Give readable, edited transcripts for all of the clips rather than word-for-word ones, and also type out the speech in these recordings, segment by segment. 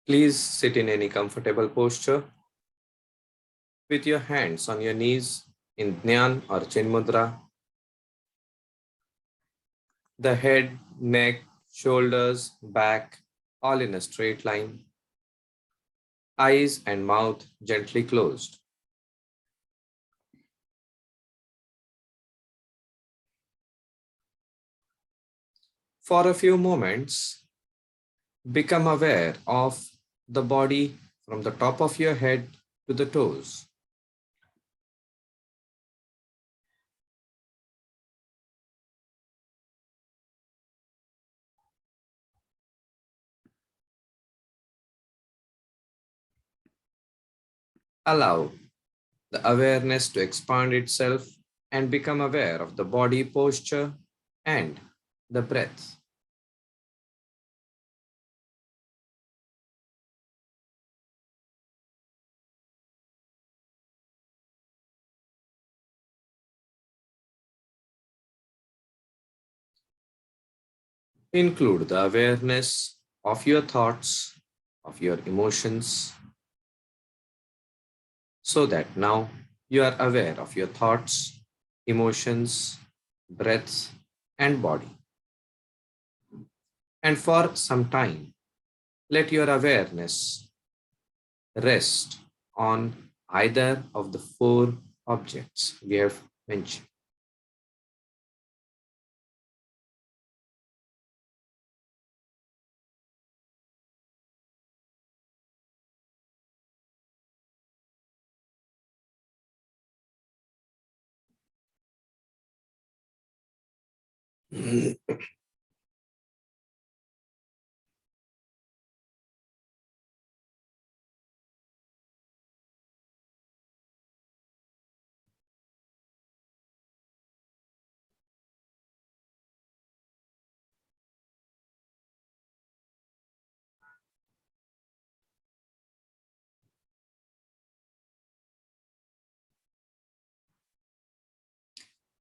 Please sit in any comfortable posture with your hands on your knees in Dhyan or Chin Mudra. The head, neck, shoulders, back, all in a straight line. Eyes and mouth gently closed. For a few moments, become aware of the body from the top of your head to the toes. Allow the awareness to expand itself and become aware of the body posture and the breath. Include the awareness of your thoughts, of your emotions, so that now you are aware of your thoughts, emotions, breath, and body. And for some time, let your awareness rest on either of the four objects we have mentioned.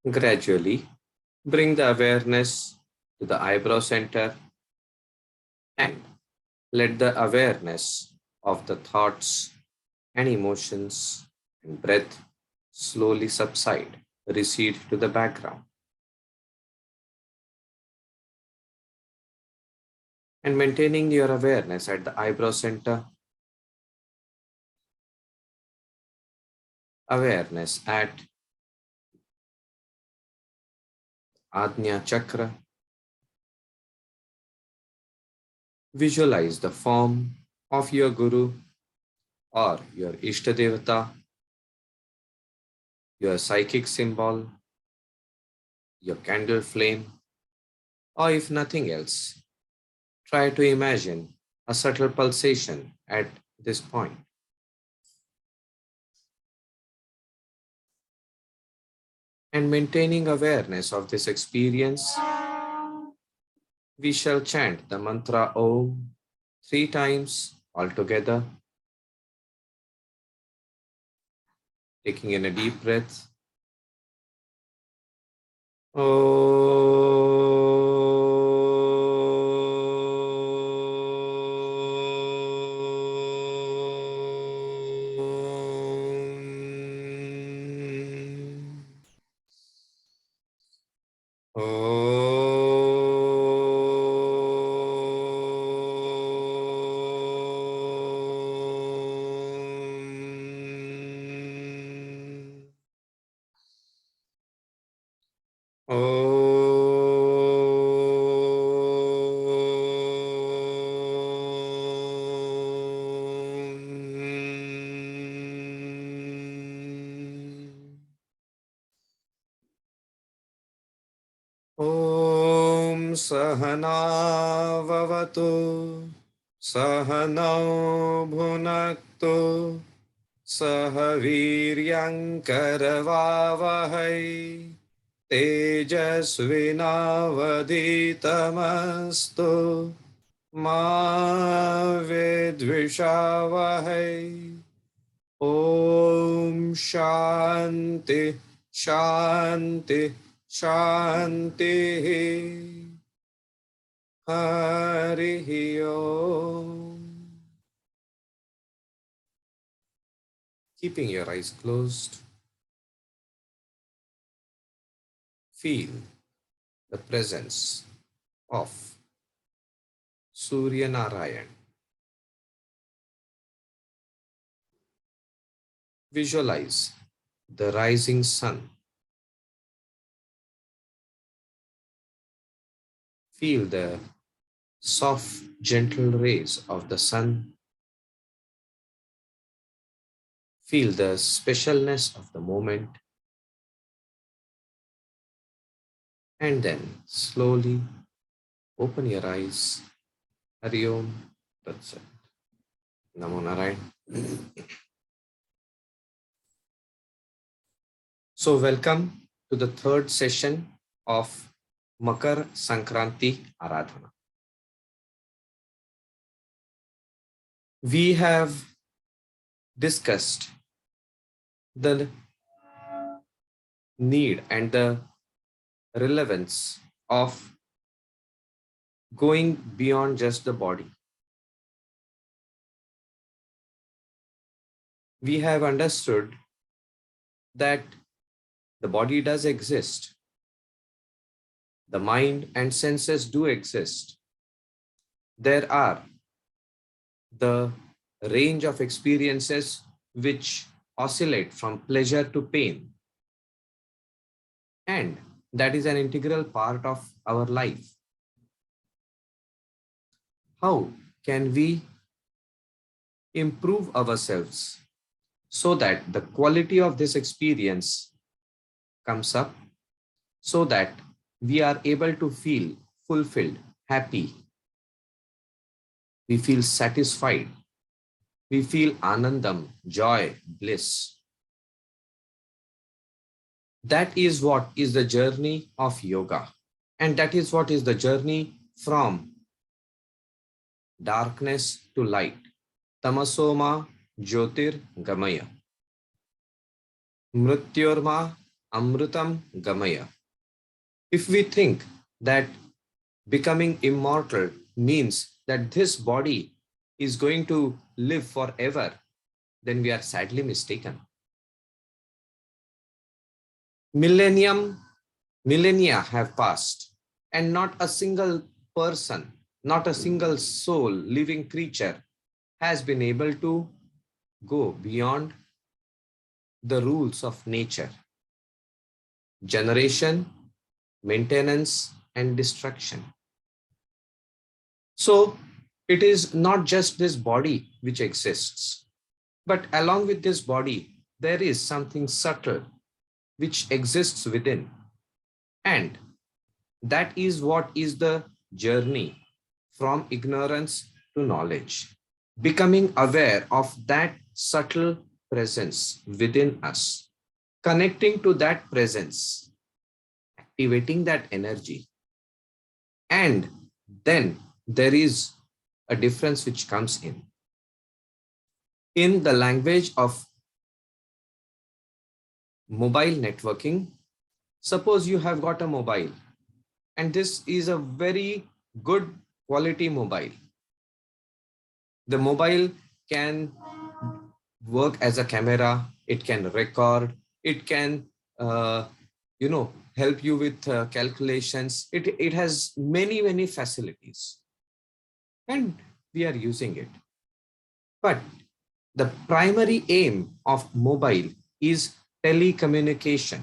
Gradually, bring the awareness to the eyebrow center and let the awareness of the thoughts and emotions and breath slowly subside, recede to the background. And maintaining your awareness at the eyebrow center, awareness at Ajna Chakra, visualize the form of your Guru or your Ishtadevata, your psychic symbol, your candle flame, or if nothing else, try to imagine a subtle pulsation at this point. And maintaining awareness of this experience, we shall chant the mantra Om 3 times altogether, taking in a deep breath. ॐ सहनाववतु सहनौ भुनक्तु सह वीर्यङ्करवावहै तेजस्विनावधीतमस्तु मा विद्विषावहै ॐ शान्ति शान्ति शान्तिः हरिः ओम् Keeping your eyes closed, feel the presence of Surya Narayan. Visualize the rising sun. Feel the soft, gentle rays of the sun. Feel the specialness of the moment. And then slowly open your eyes. Hari Om Tat Sat. Namo Narayan. So, welcome to the third session of Makara Sankranti Aradhana. We have discussed the need and the relevance of going beyond just the body. We have understood that the body does exist, the mind and senses do exist. There are the range of experiences which oscillate from pleasure to pain, and that is an integral part of our life. How can we improve ourselves so that the quality of this experience comes up, so that we are able to feel fulfilled, happy, we feel satisfied, we feel anandam, joy, bliss. That is what is the journey of yoga. And that is what is the journey from darkness to light. Tamasoma Jyotir Gamaya. Mrityorma Amrutam Gamaya. If we think that becoming immortal means that this body is going to live forever, then we are sadly mistaken. Millennia have passed, and not a single person, not a single soul, living creature has been able to go beyond the rules of nature: generation, maintenance, and destruction. So it is not just this body which exists, but along with this body, there is something subtle which exists within. And that is what is the journey from ignorance to knowledge. Becoming aware of that subtle presence within us, connecting to that presence, activating that energy. And then there is a difference which comes in. In the language of mobile networking, suppose you have got a mobile, and this is a very good quality mobile. The mobile can work as a camera, it can record, it can help you with calculations. It has many facilities, and we are using it. But the primary aim of mobile is telecommunication.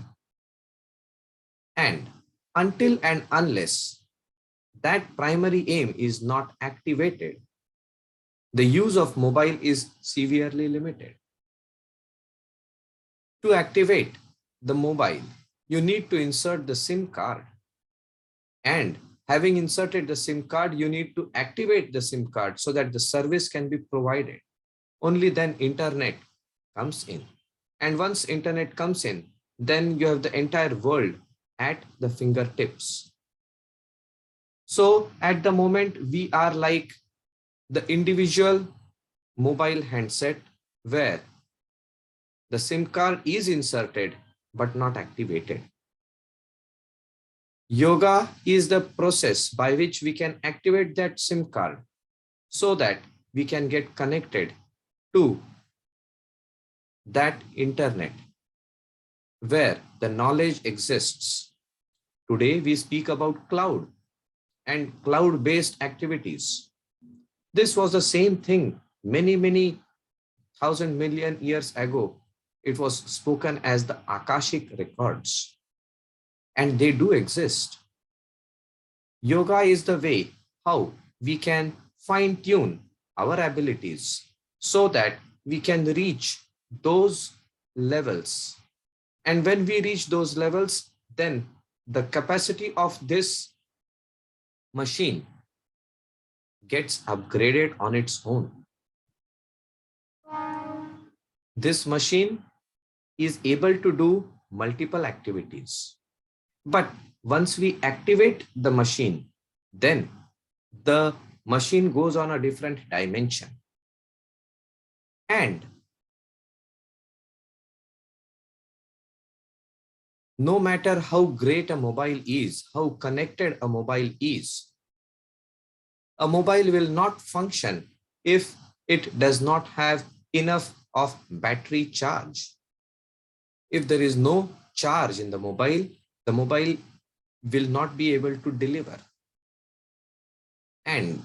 And until and unless that primary aim is not activated, the use of mobile is severely limited. To activate the mobile, you need to insert the SIM card. And having inserted the SIM card, you need to activate the SIM card so that the service can be provided. Only then internet comes in. And once internet comes in, then you have the entire world at the fingertips. So at the moment, we are like the individual mobile handset where the SIM card is inserted but not activated. Yoga is the process by which we can activate that SIM card so that we can get connected to that internet where the knowledge exists. Today we speak about cloud and cloud-based activities. This was the same thing many thousand million years ago. It was spoken as the Akashic records, and they do exist. Yoga is the way how we can fine tune our abilities so that we can reach those levels. And when we reach those levels, then the capacity of this machine gets upgraded on its own. This machine is able to do multiple activities. But once we activate the machine, then the machine goes on a different dimension. And no matter how great a mobile is, how connected a mobile is, a mobile will not function if it does not have enough of battery charge. If there is no charge in the mobile will not be able to deliver. And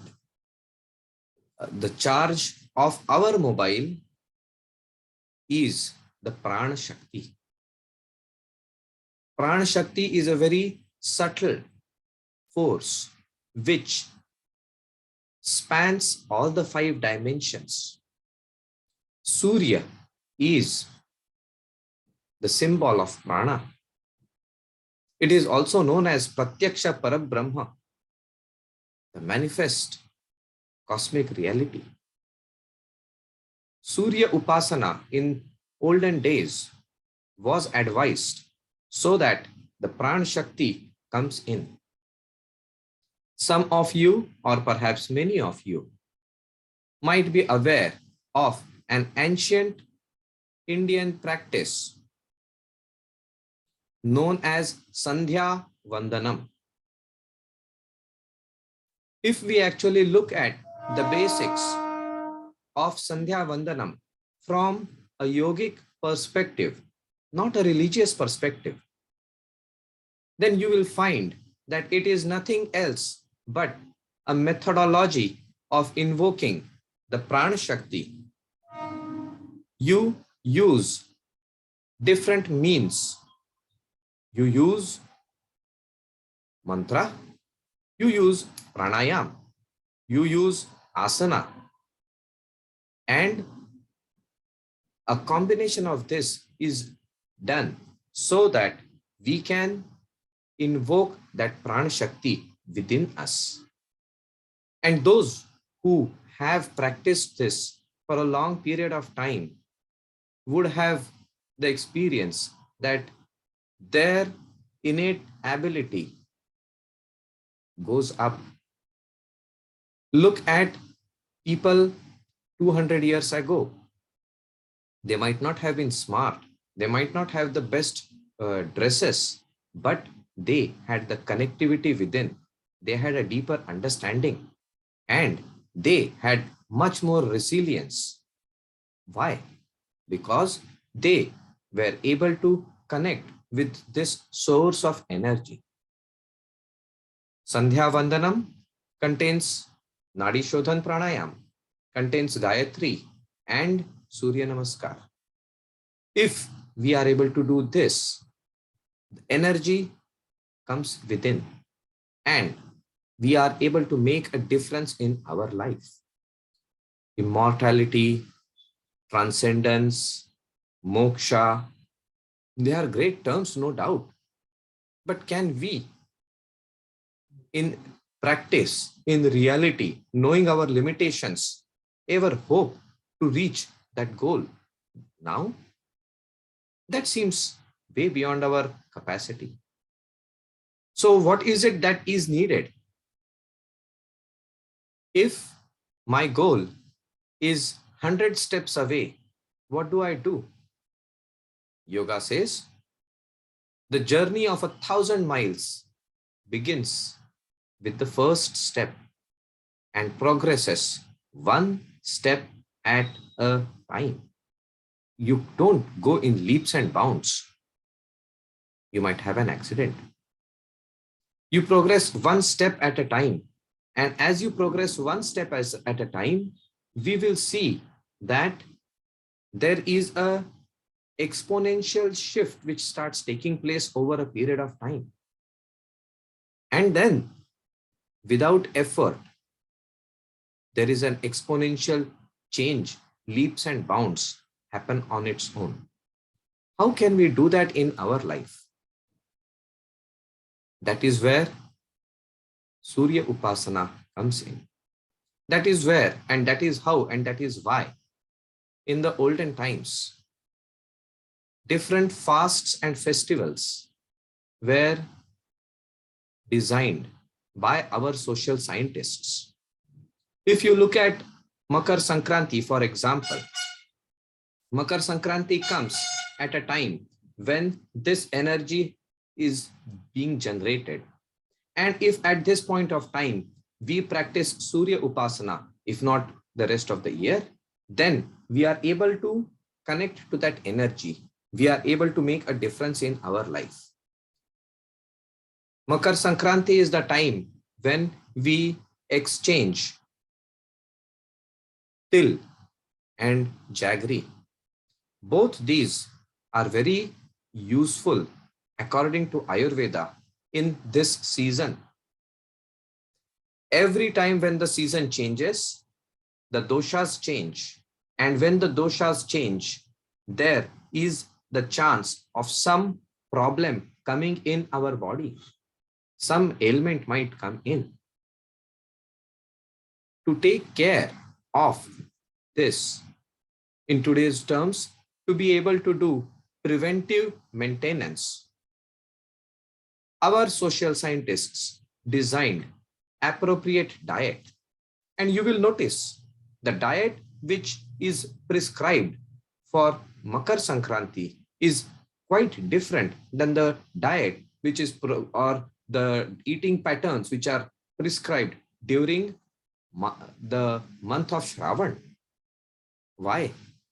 the charge of our mobile is the Prana Shakti. Prana Shakti is a very subtle force which spans all the 5 dimensions. Surya is the symbol of prana. It is also known as Pratyaksha Parabrahma, the manifest cosmic reality. Surya Upasana in olden days was advised so that the Prana Shakti comes in. Some of you, or perhaps many of you, might be aware of an ancient Indian practice known as Sandhya Vandanam. If we actually look at the basics of Sandhya Vandanam from a yogic perspective, not a religious perspective, then you will find that it is nothing else but a methodology of invoking the Prana Shakti. You use different means. You use mantra, you use pranayam, you use asana, and a combination of this is done so that we can invoke that Prana Shakti within us. And those who have practiced this for a long period of time would have the experience that their innate ability goes up. Look at people 200 years ago. They might not have been smart. They might not have the best dresses, but they had the connectivity within. They had a deeper understanding and they had much more resilience. Why? Because they were able to connect with this source of energy. Sandhya Vandanam contains Nadi Sodhan Pranayam, contains Gayatri and Surya Namaskar. If we are able to do this, the energy comes within and we are able to make a difference in our life. Immortality, transcendence, moksha, they are great terms, no doubt. But can we, in practice, in reality, knowing our limitations, ever hope to reach that goal now? That seems way beyond our capacity. So what is it that is needed? If my goal is 100 steps away, what do? Yoga says, the journey of 1,000 miles begins with the first step and progresses one step at a time. you don't go in leaps and bounds. You might have an accident. You progress one step at a time. And as you progress one step at a time, we will see that there is a exponential shift which starts taking place over a period of time. And then, without effort, there is an exponential change, leaps and bounds happen on its own. How can we do that in our life? That is where Surya Upasana comes in. That is where, and that is how, and that is why, in the olden times, different fasts and festivals were designed by our social scientists. If you look at Makara Sankranti, for example, Makara Sankranti comes at a time when this energy is being generated. And if at this point of time we practice Surya Upasana, if not the rest of the year, then we are able to connect to that energy. We are able to make a difference in our life. Makar Sankranti is the time when we exchange til and jaggery. Both these are very useful according to Ayurveda in this season. Every time when the season changes, the doshas change. And when the doshas change, there is the chance of some problem coming in our body. Some ailment might come in. To take care of this, in today's terms, to be able to do preventive maintenance, our social scientists designed appropriate diet. And you will notice the diet which is prescribed for Makar Sankranti is quite different than the diet which is or the eating patterns which are prescribed during the month of Shravan. Why?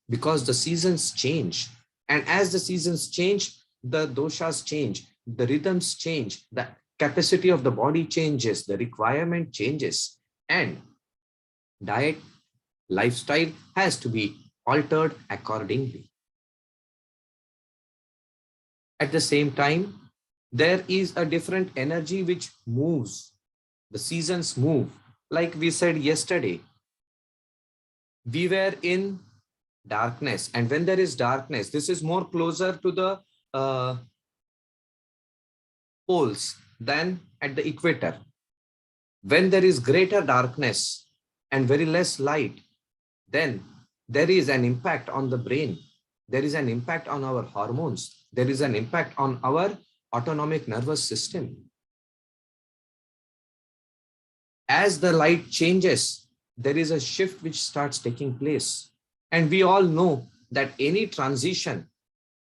Because the seasons change. And as the seasons change, the doshas change, the rhythms change, the capacity of the body changes, the requirement changes, and diet, lifestyle has to be altered accordingly. At the same time, there is a different energy which moves. The seasons move. Like we said yesterday, we were in darkness. And when there is darkness, this is more closer to the poles than at the equator. When there is greater darkness and very less light, then there is an impact on the brain. There is an impact on our hormones. There is an impact on our autonomic nervous system. As the light changes, there is a shift which starts taking place. And we all know that any transition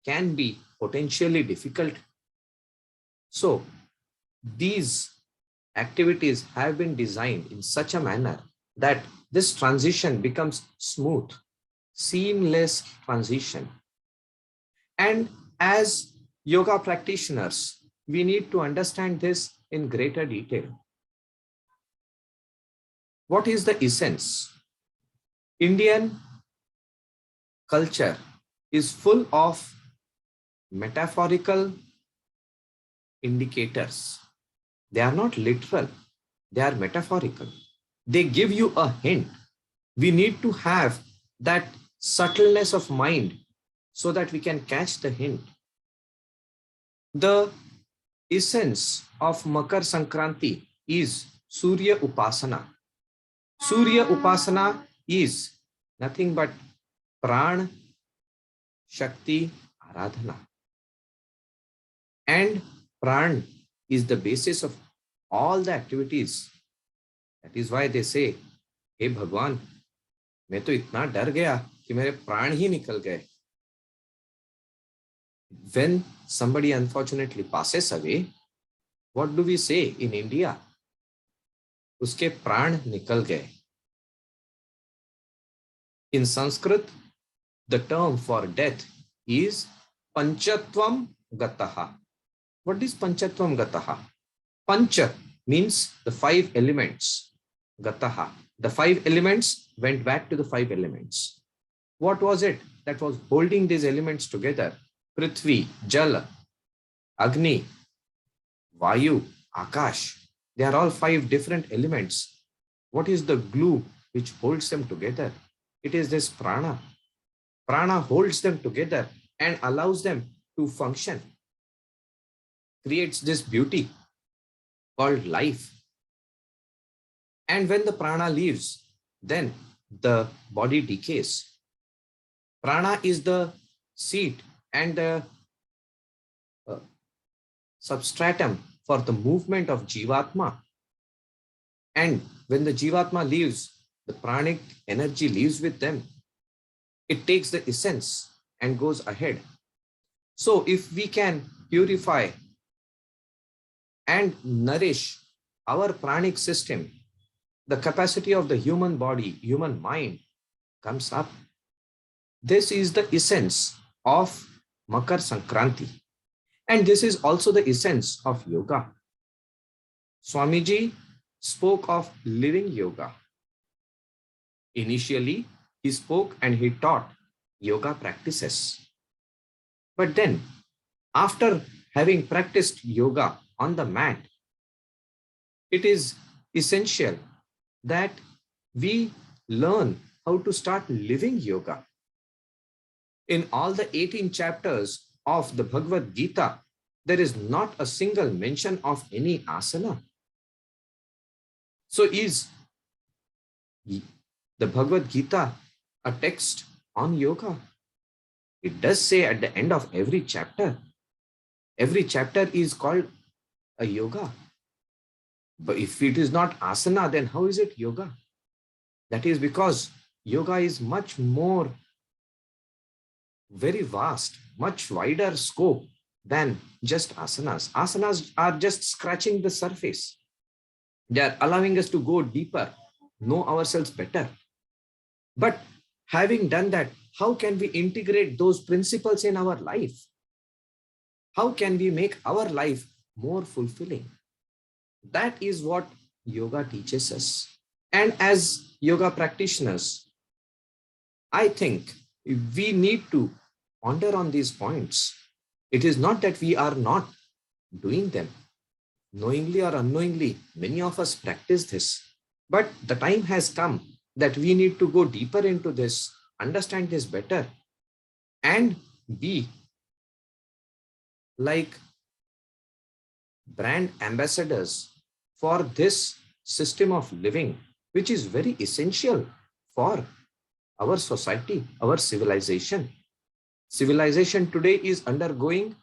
can be potentially difficult. So these activities have been designed in such a manner that this transition becomes smooth, seamless transition. And as yoga practitioners, we need to understand this in greater detail. What is the essence? Indian culture is full of metaphorical indicators. They are not literal, they are metaphorical. They give you a hint. We need to have that subtleness of mind so that we can catch the hint. The essence of Makar Sankranti is Surya Upasana. Surya Upasana is nothing but Pran, Shakti, Aradhana. And Pran is the basis of all the activities. That is why they say, "Hey Bhagwan, मैं तो इतना डर गया कि मेरे प्राण ही निकल गए." When somebody unfortunately passes away, what do we say in India? उसके प्राण निकल गए. In Sanskrit, the term for death is Panchatvam Gataha. What is Panchatvam Gataha? Pancha means the five elements. Gataha. The five elements went back to the five elements. What was it that was holding these elements together? Prithvi, Jala, Agni, Vayu, Akash. They are all five different elements. What is the glue which holds them together? It is this prana. Prana holds them together and allows them to function, creates this beauty called life. And when the prana leaves, then the body decays. Prana is the seat and the substratum for the movement of Jivatma. And when the Jivatma leaves, the pranic energy leaves with them. It takes the essence and goes ahead. So if we can purify and nourish our pranic system, the capacity of the human body, human mind comes up. This is the essence of Makara Sankranti. And this is also the essence of yoga. Swamiji spoke of living yoga. Initially, he spoke and he taught yoga practices. But then, after having practiced yoga on the mat, it is essential that we learn how to start living yoga. In all the 18 chapters of the Bhagavad-Gita, there is not a single mention of any asana. So is the Bhagavad-Gita a text on yoga? It does say at the end of every chapter is called a yoga. But if it is not asana, then how is it yoga? That is because yoga is much more very vast, much wider scope than just asanas. Asanas are just scratching the surface. They are allowing us to go deeper, know ourselves better. But having done that, how can we integrate those principles in our life? How can we make our life more fulfilling? That is what yoga teaches us. And as yoga practitioners, I think we need to ponder on these points. It is not that we are not doing them. Knowingly or unknowingly, many of us practice this. But the time has come that we need to go deeper into this, understand this better, and be like brand ambassadors for this system of living, which is very essential for our society, our civilization. Civilization today is undergoing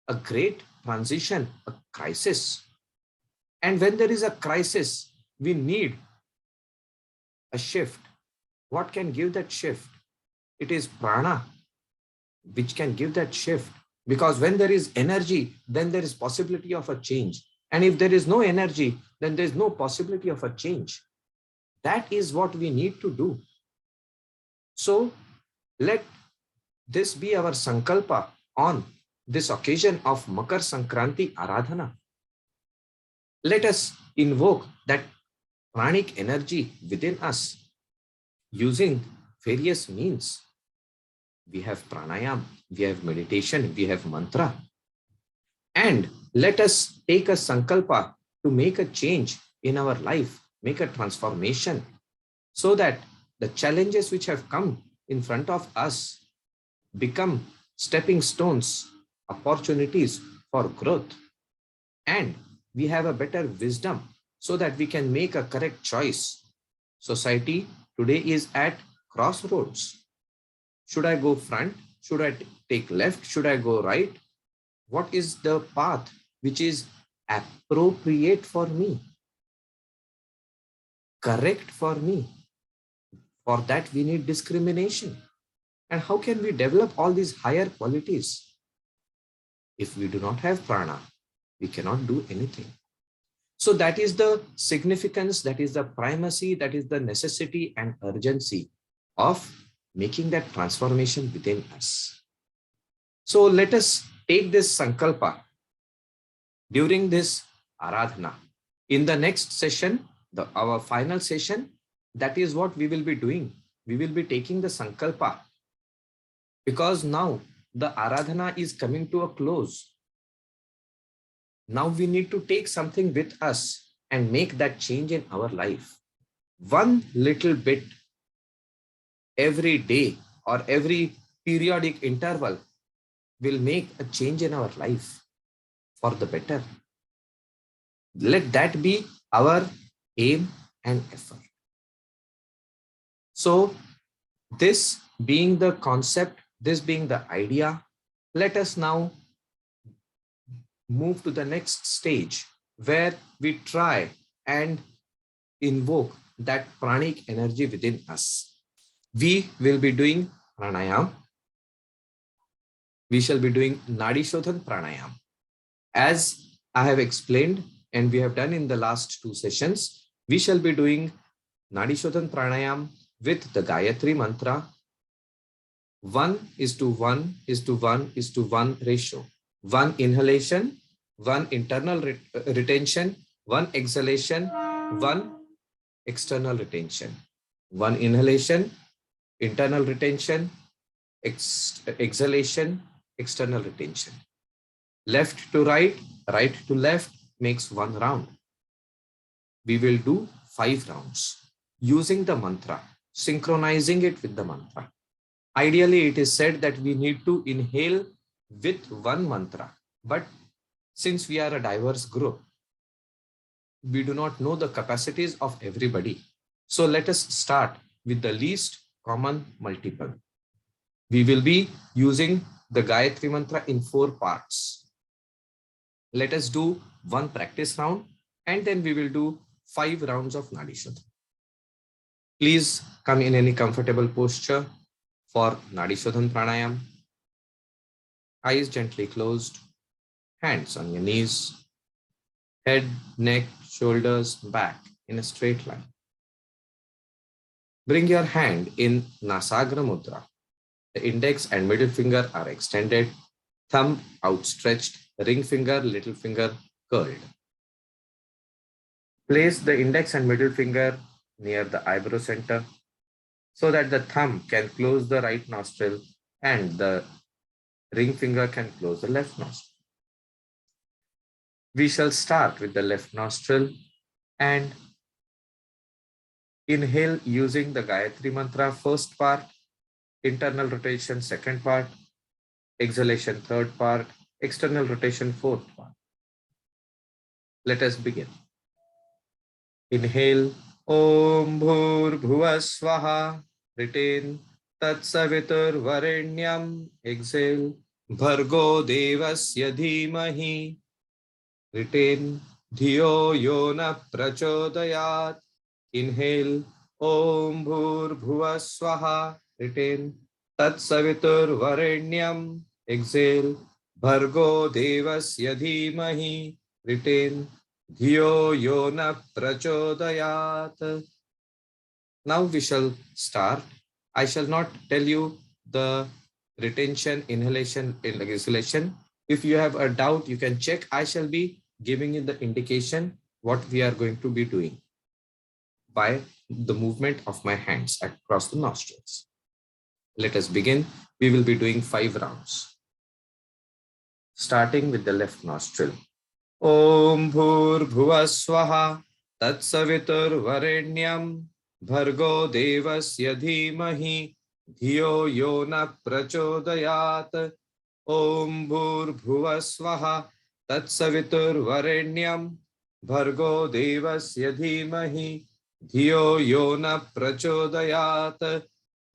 a great transition, a crisis. And when there is a crisis, we need a shift. What can give that shift? It is prana, which can give that shift. Because when there is energy, then there is possibility of a change. And if there is no energy, then there is no possibility of a change. That is what we need to do. So let this be our sankalpa on this occasion of Makara Sankranti Aradhana. Let us invoke that pranic energy within us using various means. We have pranayam, we have meditation, we have mantra. And let us take a sankalpa to make a change in our life, make a transformation, so that the challenges which have come in front of us become stepping stones, opportunities for growth. And we have a better wisdom so that we can make a correct choice. Society today is at crossroads. Should I go front? Should I take left? Should I go right? What is the path which is appropriate for me? Correct for me? For that, we need discrimination. And how can we develop all these higher qualities? If we do not have prana, we cannot do anything. So that is the significance, that is the primacy, that is the necessity and urgency of making that transformation within us. So let us take this sankalpa during this Aradhana. In the next session, our final session, that is what we will be doing. We will be taking the sankalpa, because now the Aradhana is coming to a close. Now we need to take something with us and make that change in our life. One little bit every day or every periodic interval will make a change in our life for the better. Let that be our aim and effort. So, this being the concept, this being the idea, let us now move to the next stage where we try and invoke that pranic energy within us. We will be doing pranayam. We shall be doing Nadi Sodhan pranayam. As I have explained and we have done in the last two sessions, we shall be doing Nadi Sodhan pranayam with the Gayatri Mantra, 1:1:1:1 ratio. One inhalation, one internal retention, one exhalation, one external retention. One inhalation, internal retention, exhalation, external retention. Left to right, right to left makes one round. We will do 5 rounds using the mantra, synchronizing it with the mantra. Ideally, it is said that we need to inhale with one mantra, but since we are a diverse group, we do not know the capacities of everybody. So let us start with the least common multiple. We will be using the Gayatri Mantra in 4 parts. Let us do one practice round and then we will do 5 rounds of Nadi Shodhan. Please come in any comfortable posture for Nadi Shodhan Pranayam. Eyes gently closed, hands on your knees, head, neck, shoulders, back in a straight line. Bring your hand in Nasagra Mudra. The index and middle finger are extended, thumb outstretched, ring finger, little finger curled. Place the index and middle finger near the eyebrow center so that the thumb can close the right nostril and the ring finger can close the left nostril. We shall start with the left nostril and inhale using the Gayatri Mantra first part, internal rotation second part, exhalation third part, external rotation fourth part. Let us begin. Inhale, Om Bhur Bhuva Swaha, retain Tat Savitur Varenyam, exhale, Bhargo Devasya Dhimahi, retain Dhiyo Yona Prachodayat, inhale, Om Bhur Bhuva Swaha, retain Tat Savitur Varenyam, exhale, Bhargo Devasya Dhimahi, retain Dhiyo Yona Prachodayat. Now we shall start. I shall not tell you the retention, inhalation, and exhalation. If you have a doubt, you can check. I shall be giving you the indication what we are going to be doing by the movement of my hands across the nostrils. Let us begin. We will be doing 5 rounds. Starting with the left nostril. Om Bhur Bhuva Swaha Tat Savitur Varenyam Bhargo Devasya Dhimahi Dhiyo Yona Prachodayat. Om Bhur Bhuva Swaha Tat Savitur Varenyam Bhargo Devasya Dhimahi Dhiyo Yona Prachodayat.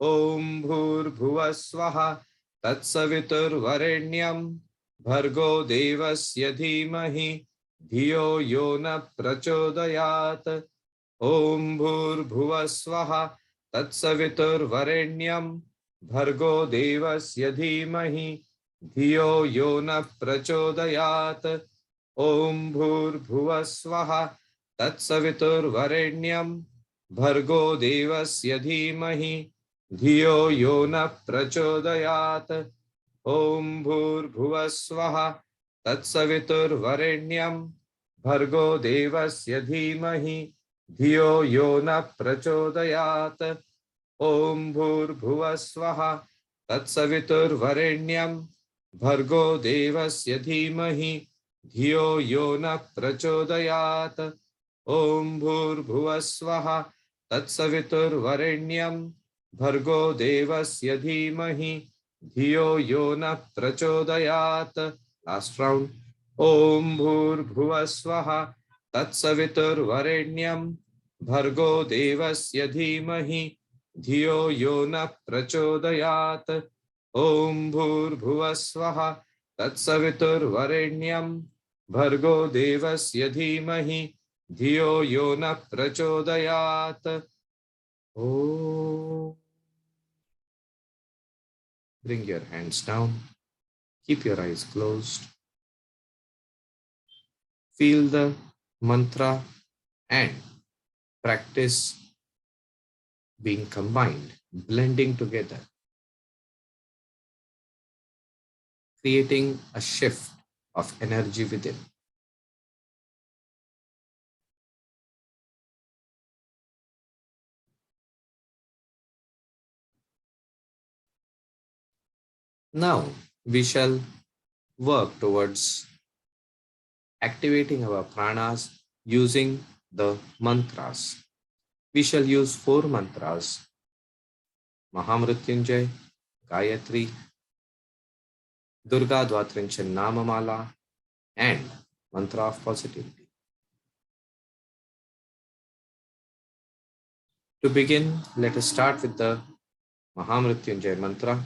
Om Bhur Bhuva Swaha Tat Savitur Varenyam Bhargo Devasya Dhimahi Dhiyo Yona Prachodayat. Om Bhur Bhuva Swaha Tat Savitur Varenyam Bhargo Devasya Dhimahi Dhiyo Yona Prachodayat. Om Bhur Bhuva Swaha Tat Savitur Varenyam Bhargo Devasya Dhimahi धियो यो न प्रचोदयात्। ॐ भूर्भुवः स्वः तत्सवितुर्वरेण्यं भर्गो देवस्य धीमहि धियो यो न प्रचोदयात्। ॐ भूर्भुवः स्वः तत्सवितुर्वरेण्यं भर्गो देवस्य धीमहि धियो यो न प्रचोदयात्। ॐ भूर्भुवः स्वः तत्सवितुर्वरेण्यं भर्गो देवस्य धीमहि धियो यो न प्रचोदयात्। Last round. ॐ भूर्भुवः स्वः तत्सवितुर्वरेण्यं भर्गो देवस्य धीमहि धियो यो न प्रचोदयात्। ॐ भूर्भुवः स्वः तत्सवितुर्वरेण्यं भर्गो देवस्य धीमहि धियो यो न प्रचोदयात्। Oh. Bring your hands down. Keep your eyes closed. Feel the mantra and practice being combined, blending together, creating a shift of energy within. Now we shall work towards activating our pranas using the mantras. We shall use 4 mantras: Mahamrityunjay, Gayatri, Durga Dvatrinchan Namamala, and Mantra of Positivity. To begin, let us start with the Mahamrityunjay mantra.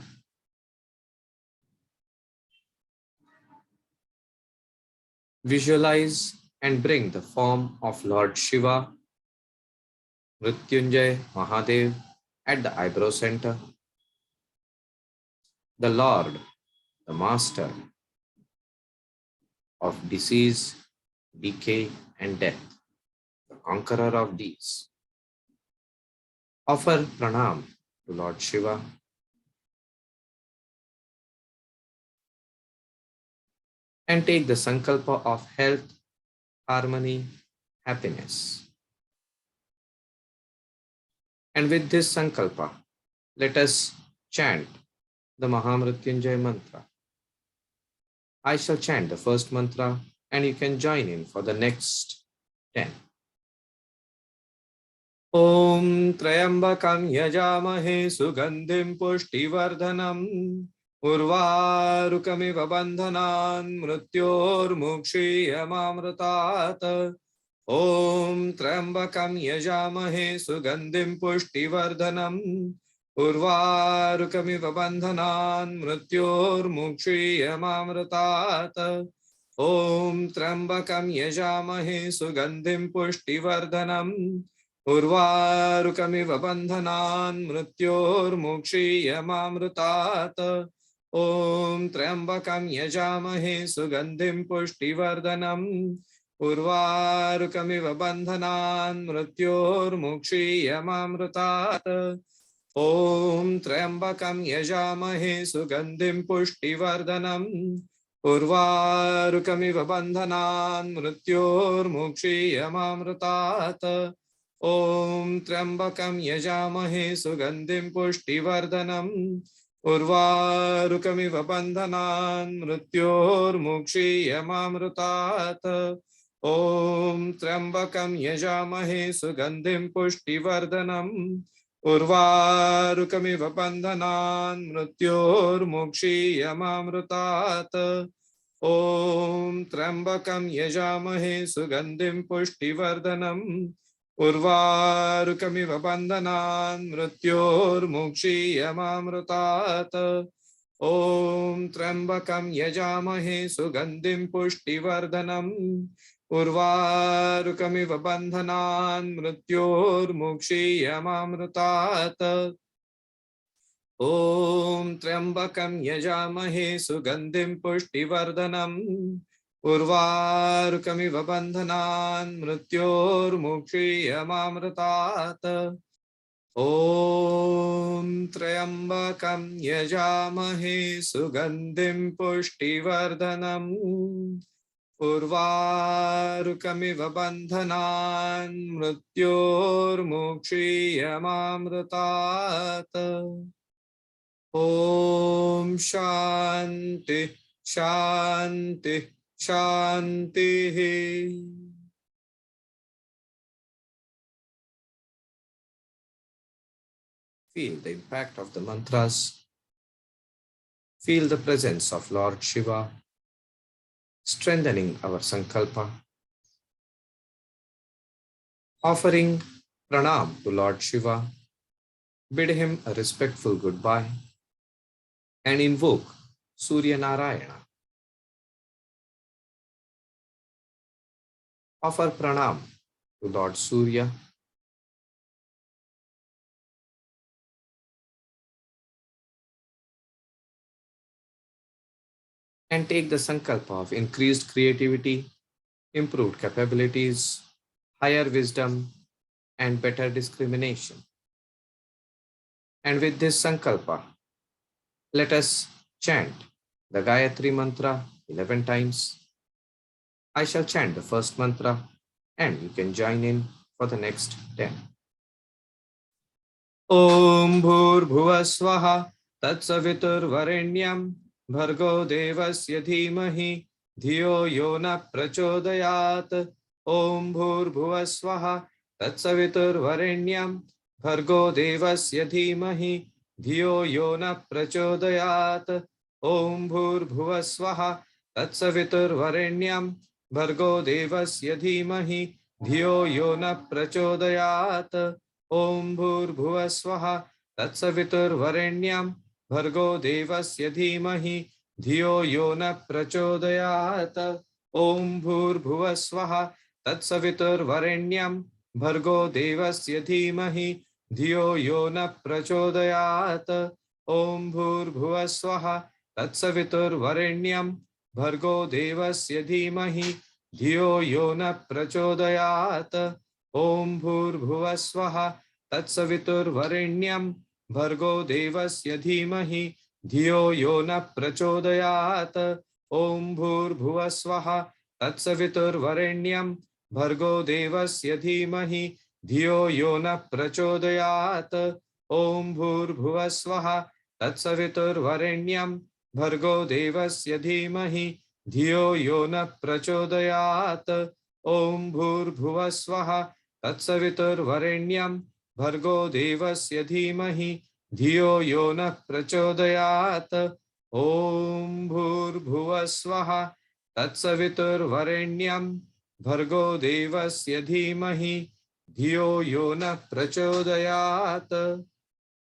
Visualize and bring the form of Lord Shiva, Mrityunjay Mahadev, at the eyebrow center. The Lord, the Master of disease, decay, and death, the conqueror of these. Offer pranam to Lord Shiva. And take the sankalpa of health, harmony, happiness. And with this sankalpa, let us chant the Mahamrityunjay mantra. I shall chant the first mantra and you can join in for the next 10. Om Trayambakam Yajamahe Sugandhim Pushtivardhanam Urvarukamiva Bandhanan Mrityor Mukshiyamamrutat. Om Trayambakam Yajamahe Sugandhim Pushtivardhanam Urvarukamiva Bandhanan Mrityor Mukshiyamamrutat. Om Trayambakam Yajamahe Sugandhim Pushtivardhanam Urvarukamiva bandhanan mrityor mukshiyamamrutat. Om Trayambakam yajamahe sugandhim pushtivardhanam Urvarukamiva bandhanan mrityor mukshiyamamrutat. Om Trayambakam yajamahe sugandhim pushtivardhanam Urvarukamiva bandhanan mrityor mukshiyamamrutat. Om Trayambakam yajamahe sugandhim pushtivardhanam Urvarukamiva bandhanan mrityor mukshiyamamrutat. Om Trayambakam yajamahe sugandhim pushtivardhanam Urvarukamiva bandhanan mrityor mukshiyamamrutat. Om Trayambakam yajamahe sugandhim pushtivardhanam Urvarukamiva bandhanan mrityor mukshiyamamrutat. Om Trayambakam yajamahe sugandhim pushtivardhanam Urvarukamiva bandhanan mrityor mukshiyamamrutat. Om Trayambakam yajamahe sugandhim pushtivardhanam Urvarukamiva bandhanan mrityor mukshiyamamrutat. Om त्र्यम्बकं यजामहे सुगन्धिं पुष्टिवर्धनम् उर्वारुकमिव बन्धनान् मृत्योर्मुक्षीयमामृतात्। ॐ शान्ति शान्ति शान्तिः। Feel the impact of the mantras. Feel the presence of Lord Shiva, strengthening our sankalpa. Offering pranam to Lord Shiva, bid him a respectful goodbye and invoke Surya Narayana. Offer pranam to Lord Surya. And take the sankalpa of increased creativity, improved capabilities, higher wisdom, and better discrimination. And with this sankalpa, let us chant the Gayatri Mantra 11 times. I shall chant the first mantra and you can join in for the next 10. Om Bhur Bhuva Swaha Tatsavitur Varenyam Bhargo Devasya Dhimahi Dhiyo Yona Prachodayat. Om Bhur Bhuva Swaha Tatsavitur Varenyam Bhargo Devasya Dhimahi Dhiyo Yona Prachodayat. Om Bhur Bhuva Swaha Tatsavitur Varenyam Bhargo Devasya Dhimahi Dhiyo Yona Prachodayat. Om Bhurbhuva Swaha Tatsaviturvarenyam Bhargo Devasya Dhimahi Dhiyo Yona Prachodayat. Om Bhurbhuva Swaha Tatsaviturvarenyam Bhargo Devasya Dhimahi Dhiyo Yona Prachodayat. Om Bhurbhuva Swaha Tatsaviturvarenyam Bhargo Devasya Dhimahi Dhiyo Yona Prachodayat. Om Bhurbhuva Swaha Tatsaviturvarenyam Bhargo Devasya Dhimahi Dhiyo Yona Prachodayat. Om Bhurbhuva Swaha Tatsaviturvarenyam Bhargo Devasya Dhimahi Dhiyo Yona Prachodayat. Om Bhurbhuva Swaha Tatsaviturvarenyam Bhargo Devasya Dhimahi Dhiyo Yona Prachodayat. Om Bhurbhuva Swaha Tatsaviturvarenyam Bhargo Devasya Dhimahi Dhiyo Yona Prachodayat. Om Bhurbhuva Swaha Tatsaviturvarenyam Bhargo Devasya Dhimahi Dhiyo Yona Prachodayat.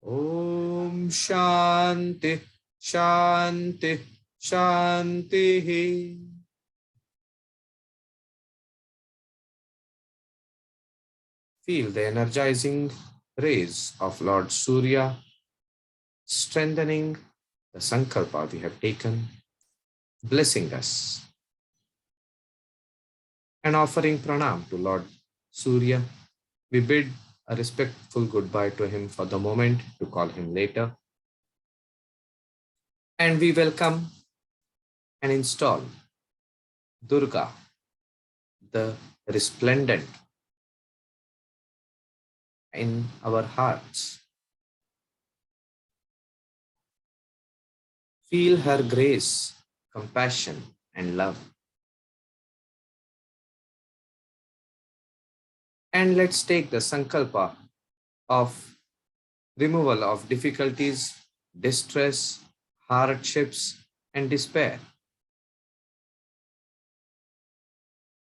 Om Shanti Shanti Shanti. Feel the energizing rays of Lord Surya strengthening the sankalpa we have taken, blessing us, and offering pranam to Lord Surya. We bid a respectful goodbye to him for the moment to call him later. And we welcome and install Durga, the resplendent, in our hearts. Feel her grace, compassion, and love. And let's take the sankalpa of removal of difficulties, distress, hardships, and despair.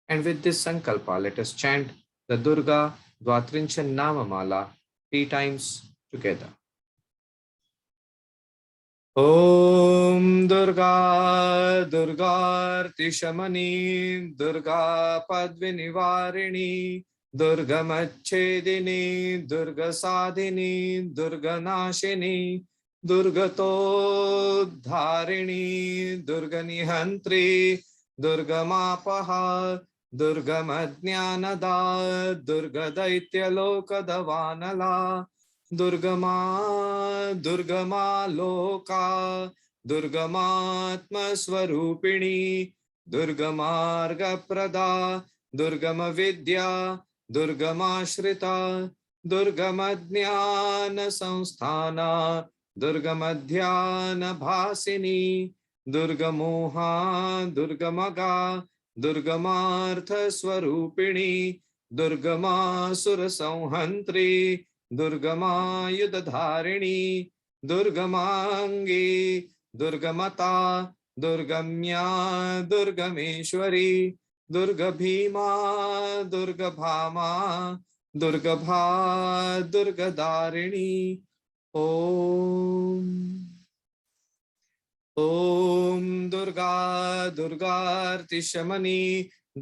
And with this sankalpa, let us chant the Durga Dvatrinchan Namamala 3 times together. Om Durga Durgartishamani Durga Padvinivarini Durga Machedini Durga Sadhini Durga Nashini Durgato Dharini Durga Nihantri Durga Mapaha Durga Madnyanada Durga Daitya Lokadavanala दुर्गमा दुर्गमा लोका दुर्गमात्मस्वरूपिणी दुर्गमार्गप्रदा दुर्गमविद्या दुर्गमाश्रिता दुर्गमज्ञानसंस्थाना दुर्गमध्यानभासिनी दुर्गमोहा दुर्गमगा दुर्गमार्थस्वरूपिणी दुर्गमासुरसंहन्त्री दुर्गमायुधधारिणी दुर्गमांगी दुर्गमता दुर्गम्या दुर्गमेश्वरी दुर्गभीमा दुर्गभामा दुर्गभा दुर्गदारिणी ओम ओम दुर्गा दुर्गार्तिशमनी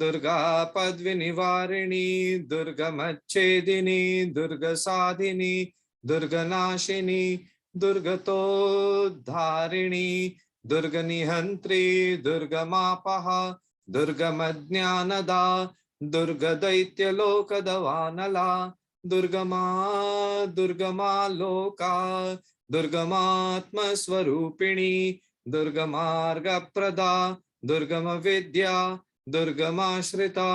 दुर्गा पद्विनिवारिणी दुर्गमच्छेदिनी दुर्गसाधिनी दुर्गनाशिनी दुर्गतोद्धारिणी दुर्गनिहन्त्री दुर्गमापः दुर्गमज्ञानदा दुर्गदैत्यलोकदवानला दुर्गमा दुर्गमा लोका दुर्गमात्मस्वरूपिणी दुर्गमार्गप्रदा दुर्गमविद्या दुर्गमाश्रिता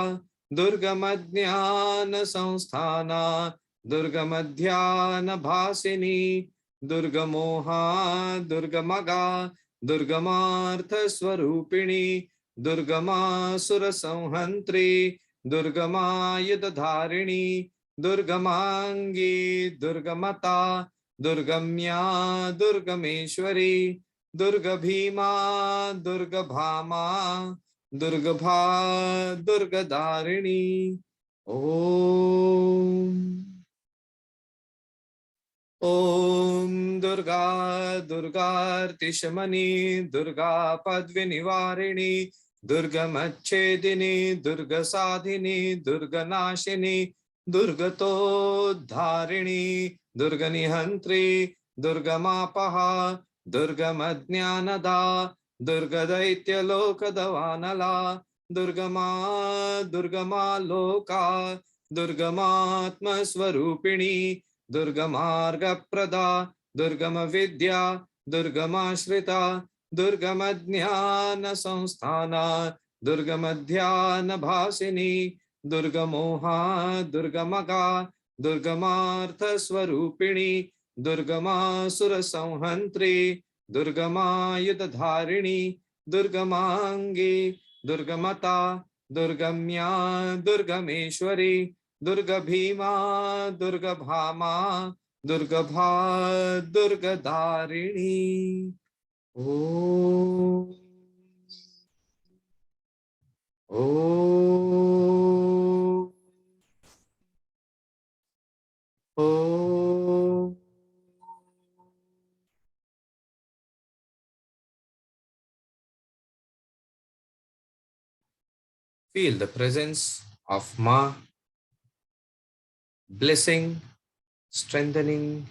दुर्गमज्ञानसंस्थाना दुर्गमध्यानभासिनी दुर्गमोहा दुर्गमगा दुर्गमार्थस्वरूपिणी दुर्गमासुरसंहन्त्री दुर्गमायुधधारिणी दुर्गमांगी दुर्गमता दुर्गम्या दुर्गमेश्वरी दुर्गभीमा दुर्गभामा दुर्गभा दुर्गदारिणी ओम ओम दुर्गा दुर्गार्तिशमनी दुर्गा पद्विनिवारिणी दुर्गमच्छेदिनी दुर्गसाधिनी दुर्गनाशिनी दुर्गतोद्धारिणी दुर्गनिहन्त्री दुर्गमापः दुर्गमज्ञानदा दुर्गदैत्यलोकदवानला दुर्गमा दुर्गमा लोका दुर्गमात्मस्वरूपिणी दुर्गमार्गप्रदा दुर्गमविद्या दुर्गमाश्रिता दुर्गमज्ञानसंस्थाना दुर्गमध्यानभासिनी दुर्गमोहा दुर्गमगा दुर्गमार्थस्वरूपिणी दुर्गमासुरसंहन्त्री दुर्गमायुधधारिणी दुर्गमांगी दुर्गमता दुर्गम्या दुर्गमेश्वरी दुर्गभीमा दुर्गभामा दुर्गभा दुर्गदारिणी Om Om Om Feel the presence of Ma, blessing, strengthening,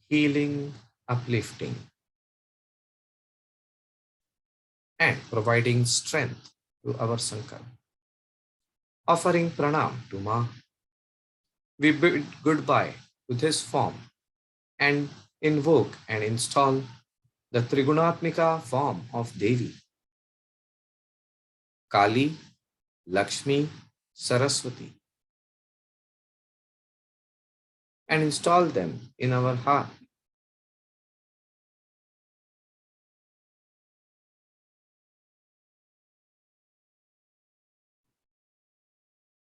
healing, uplifting, and providing strength to our sankalp. Offering pranam to Ma, we bid goodbye to this form and invoke and install the Trigunatmika form of Devi, Kali, Lakshmi, Saraswati, and install them in our heart.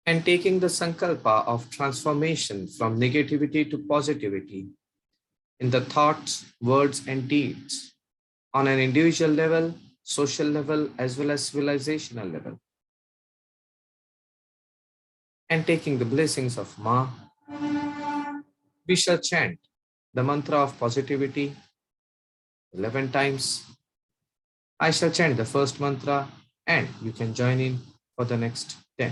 And taking the sankalpa of transformation from negativity to positivity in the thoughts, words, and deeds on an individual level, social level, as well as civilizational level. And taking the blessings of Ma, we shall chant the mantra of positivity 11 times. I shall chant the first mantra and you can join in for the next 10.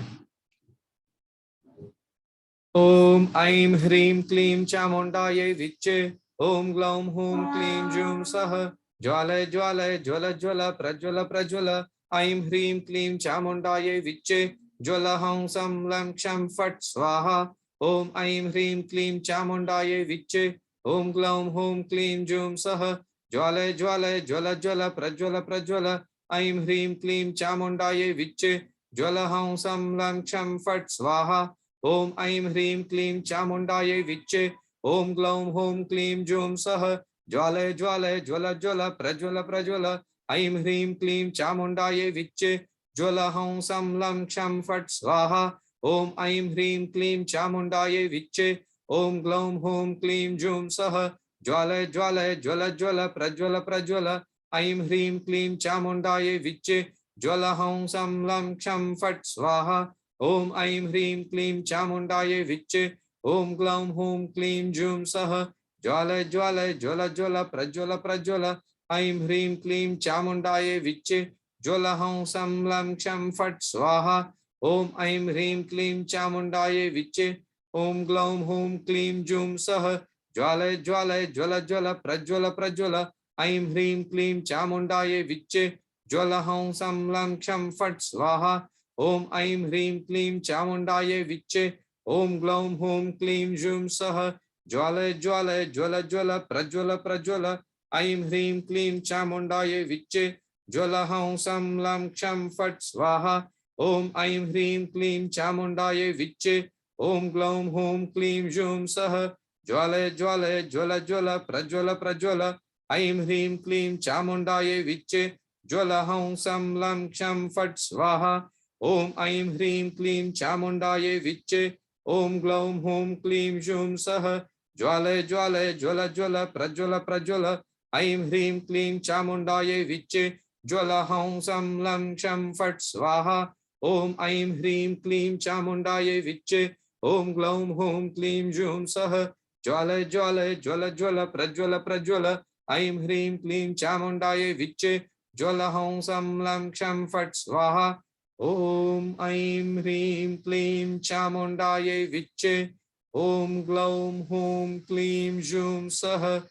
Om Aim Hrim Klim Chamundaye Viche Om Glaum Hum Klim Jum Sah Jwala Jwala Jwala Jwala Prajwala Prajwala Aim Hrim Klim Chamundaye Viche Jwala Hong Sam Lam Ksham Fat Swaha Om Aim Hrim Klim Chamundaye Viche Om Glaum Hum Klim Jum Sah Jwale Jwale Jwala Jwala Prajwala Prajwala Aim Hrim Klim Chamundaye Viche Jwala Hum Sam Lam Cham Fat Swaha Om Aim Hrim Klim Chamundaye Viche Om Glaum Hum Klim Jum Sah Jwale Jwale Jwala Jwala Prajwala Prajwala Aim Hrim Klim Chamundaye Viche Jwala Hum Sam Lam Cham Fat Swaha Om Aim Hrim Klim Chamundaye Viche Om Glaum Hum Klim Jum Sah Jwale Jwale Jwala Jwala Prajwala Prajwala Aim Hrim Klim Chamundaye Viche Jwala Hum Sam Lam Cham Fat Swaha Om Aim Hrim Klim Chamundaye Viche Om Glaum Hum Klim Jum Sah Jwale Jwale Jwala Jwala Prajwala Prajwala Aim Hrim Klim Chamundaye Viche Jwala Hum Sam Lam Cham Fat Swaha Om Aim Hrim Klim Chamundaye Viche Om Glaum Hum Klim Jum Sah Jwale Jwale Jwala Jwala Prajwala Prajwala Aim Hrim Klim Chamundaye Viche Jwala Hum Sam Lam Cham Fat Swaha Om Aim Hrim Klim Chamundaye Viche Om Glaum Hum Klim Jum Sah Jwale Jwale Jwala Jwala Prajwala Prajwala Aim Hrim Klim Chamundaye Viche Jwala Hum Sam Lam Cham Fat Swaha Om Aim Hrim Klim Chamundaye Viche Om Glaum Hum Klim Jum Sah Jwale Jwale Jwala Jwala Prajwala Prajwala Aim Hrim Klim Chamundaye Viche Jwala Hum Sam Lam Cham Fat Swaha Om Aim Hrim Klim Chamundaye Viche Om Glaum Hum Klim Jum Sah Jwale Jwale Jwala Jwala Prajwala Prajwala Aim Hrim Klim Chamundaye Viche Jwala Hum Sam Lam Cham Fat Swaha Om Aim Hrim Klim Chamundaye Viche Om Glaum Hum Klim Jum Sah Jwale Jwale Jwala Jwala Prajwala Prajwala Aim Hrim Klim Chamundaye Viche Jwala Hum Sam Lam Cham Fat Swaha Om Aim Hrim Klim Chamundaye Viche Om Glaum Hum Klim Jum Sah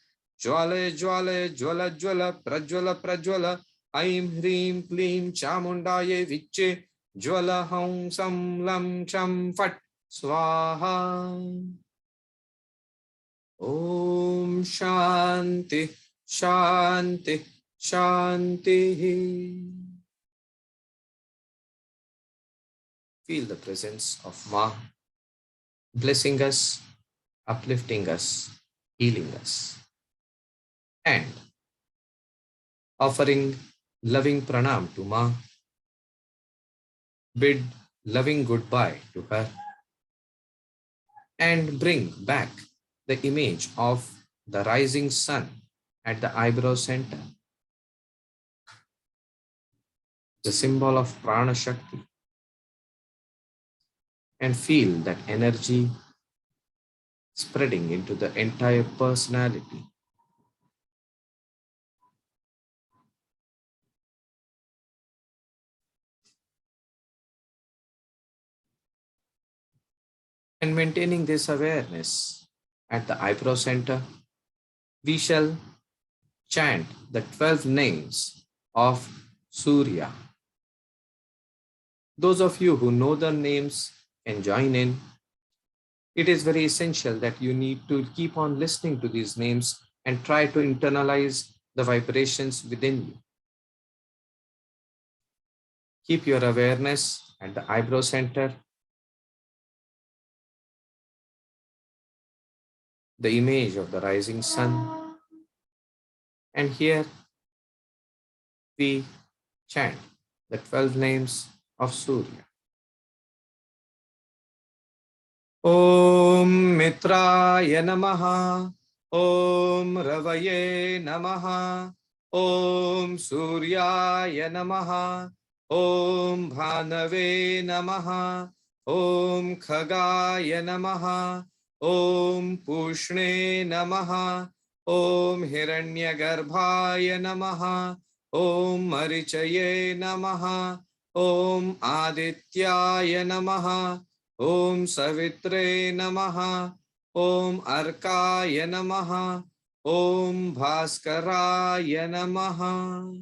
Jwale Jwale Jwala Jwala Prajwala Prajwala Aim Hrim Klim Chamundaye Viche Jwala Hum Sam Lam Cham Fat Swaha Om Shanti Shanti Shanti. Feel the presence of Ma blessing us, uplifting us, healing us, and offering loving pranam to Ma. Bid loving goodbye to her and bring back the image of the rising sun at the eyebrow center, the symbol of prana shakti, and feel that energy spreading into the entire personality. And maintaining this awareness at the eyebrow center, we shall chant the 12 names of Surya. Those of you who know the names can join in. It is very essential that you need to keep on listening to these names and try to internalize the vibrations within you. Keep your awareness at the eyebrow center, the image of the rising sun, and here we chant the 12 names of Surya. Om Mitraya Namaha, Om Ravaye Namaha, Om Suryaya Namaha, Om Bhanave Namaha, Om Khagaya Namaha, Om Pushne Namaha, Om Hiranyagarbhaya Namaha, Om Marichaye Namaha, Om Adityaya Namaha, Om Savitre Namaha, Om Arkaya Namaha, Om Bhaskaraya Namaha,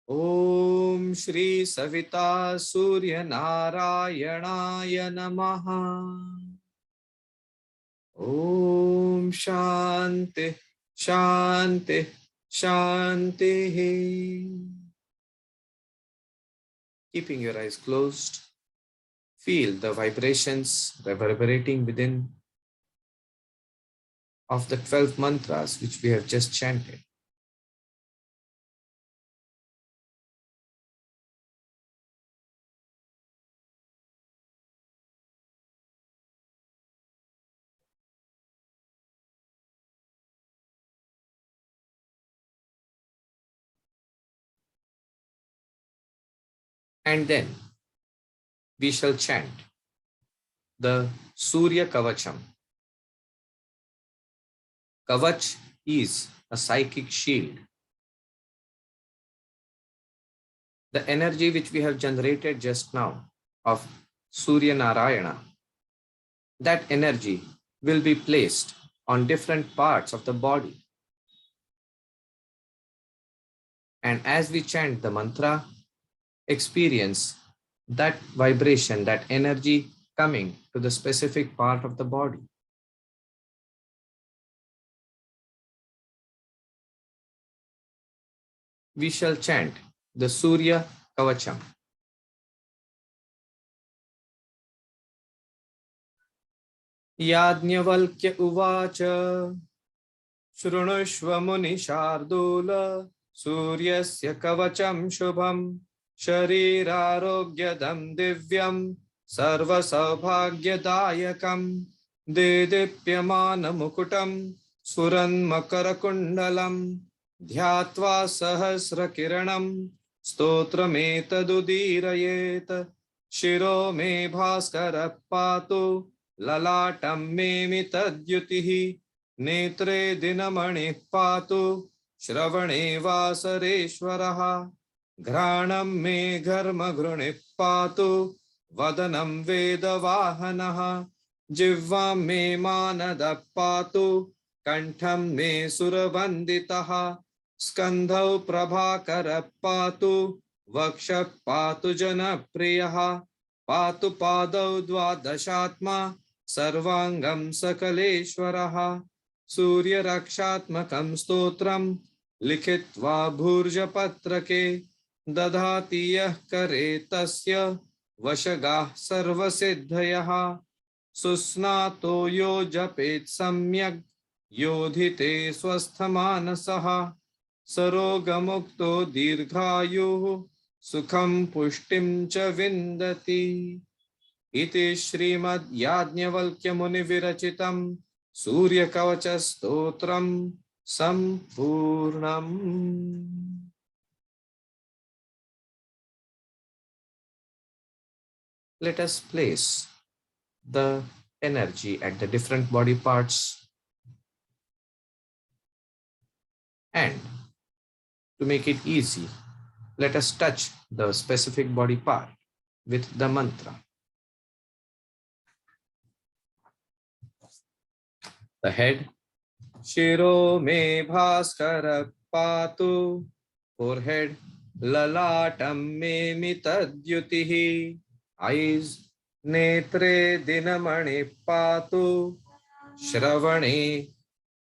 Om Shri Savita Surya Narayanaya Namaha, Om Shanti, Shanti, Shanti. Keeping your eyes closed, feel the vibrations reverberating within of the 12 mantras which we have just chanted. And then we shall chant the Surya Kavacham. Kavach is a psychic shield. The energy which we have generated just now of Surya Narayana, that energy will be placed on different parts of the body. And as we chant the mantra, experience that vibration, that energy coming to the specific part of the body. We shall chant the Surya Kavacham. Yajnavalkya uvacha Shrunushva munishardola Suryasya kavacham shubham Shariraroghyadam divyam Sarva saubhagyadayakam Dedipyamana mukutam Suran makara kundalam Dhyatva sahasra kiranam Stotrametadudhirayet Shiro me bhaskara patu Lalatam me mitadyutihi नेत्रे दिनमणिः पातु श्रवणे वासरेश्वरः घ्राणं मे घर्मघृणिः पातु वदनं वेदवाहनः जिह्वां मे मानदः पातु कंठं मे सुरवन्दितः स्कन्धौ प्रभाकरः पातु वक्षः पातु जनप्रियः पातु पादौ द्वादशात्मा सर्वांगं सकलेश्वरः सूर्य रक्षात्मकं स्तोत्रं लिखित्वा भूर्जपत्रके दधाति यः करे तस्य वशगाः सर्वसिद्धयः सुस्नातो यो जपेत् सम्यक् योधिते स्वस्थमानसः सरोगमुक्तो दीर्घायुः सुखं पुष्टिं च विन्दति इति श्रीमद् याज्ञवल्क्य मुनि विरचितं सूर्य कवच stotram संपूर्णम. Let us place the energy at the different body parts, and to make it easy, let us touch the specific body part with the mantra. The head, Shiro me bhaskara patu, forehead, lalatam me mitadyutihi, eyes, netre dinamani patu, shravane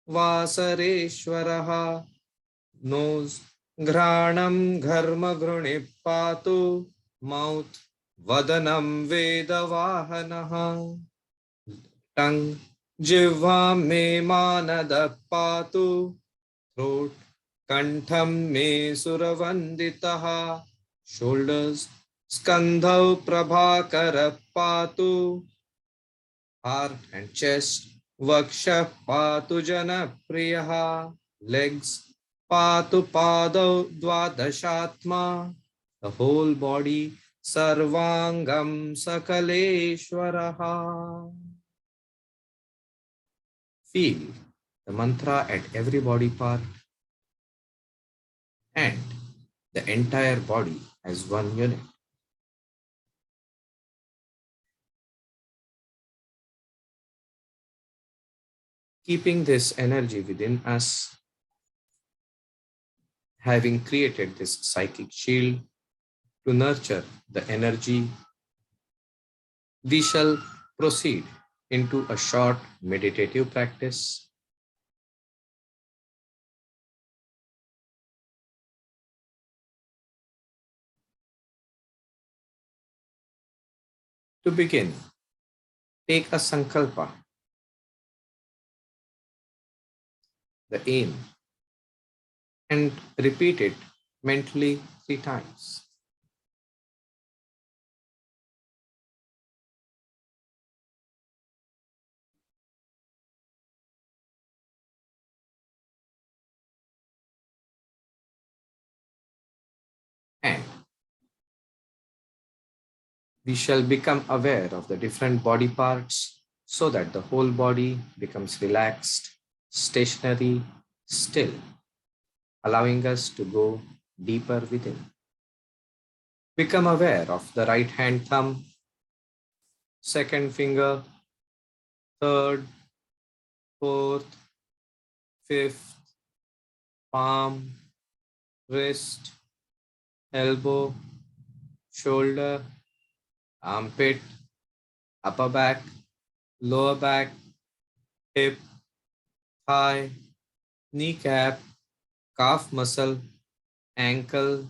vasareshwaraha, nose, घ्राणं घर्मघृणि पातु, mouth, vadanam vedavahanah, tongue, जिह्वा मे मानद पातु, throat, कंठम मे सुरवंदितः, shoulders, स्कंधौ Prabhakar पातु, heart and chest, वक्षः पातु जनप्रियः, legs, पातु पादौ द्वादशात्मा, the whole body, सर्वांगं सकलेश्वरः. Feel the mantra at every body part and the entire body as one unit. Keeping this energy within us, having created this psychic shield to nurture the energy, we shall proceed into a short meditative practice. To begin, take a sankalpa, the aim, and repeat it mentally 3 times. And we shall become aware of the different body parts so that the whole body becomes relaxed, stationary, still, allowing us to go deeper within. Become aware of the right hand thumb, second finger, third, fourth, fifth, palm, wrist, elbow, shoulder, armpit, upper back, lower back, hip, thigh, kneecap, calf muscle, ankle,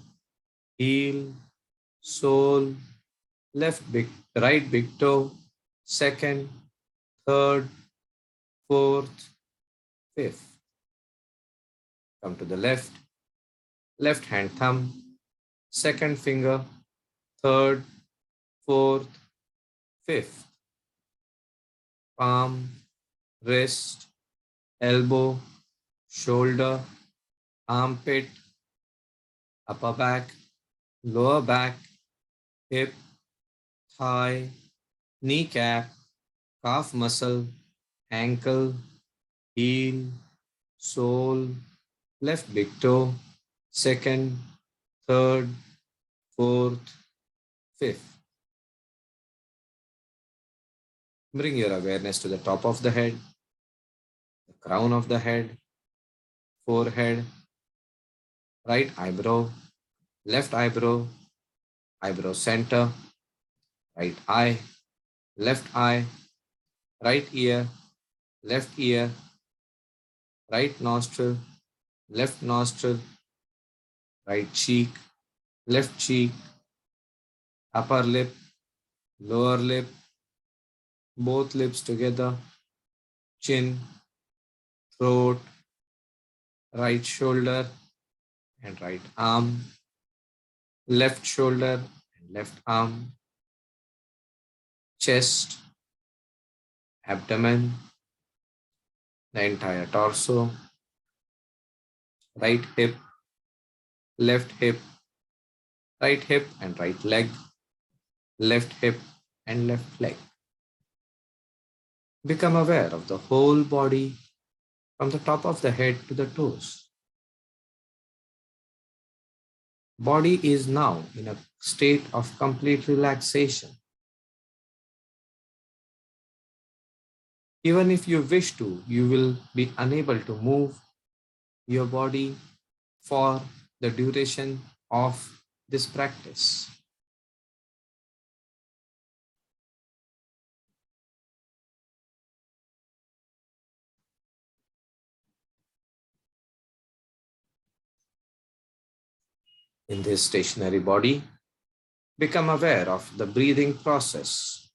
heel, sole, right big toe, second, third, fourth, fifth. Come to the left hand thumb, second finger, third, fourth, fifth, palm, wrist, elbow, shoulder, armpit, upper back, lower back, hip, thigh, kneecap, calf muscle, ankle, heel, sole, left big toe, second, third, fourth, fifth. Bring your awareness to the top of the head, the crown of the head, forehead, right eyebrow, left eyebrow, eyebrow center, right eye, left eye, right ear, right nostril, left nostril, right cheek, left cheek, upper lip, lower lip, both lips together, chin, throat, right shoulder and right arm, left shoulder and left arm, chest, abdomen, the entire torso, right hip, right hip and right leg, left hip and left leg. Become aware of the whole body from the top of the head to the toes. Body is now in a state of complete relaxation. Even if you wish to, you will be unable to move your body for the duration of this practice. In this stationary body, become aware of the breathing process.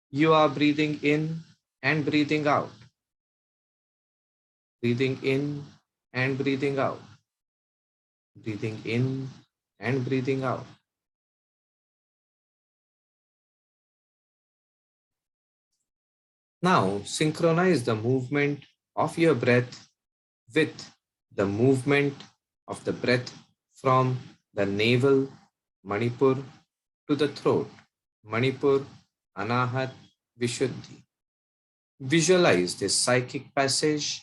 You are breathing in and breathing out, breathing in and breathing out, breathing in and breathing out. Now synchronize the movement of your breath with the movement of the breath from the navel, Manipur, to the throat, Manipur, Anahat, Vishuddhi. Visualize this psychic passage.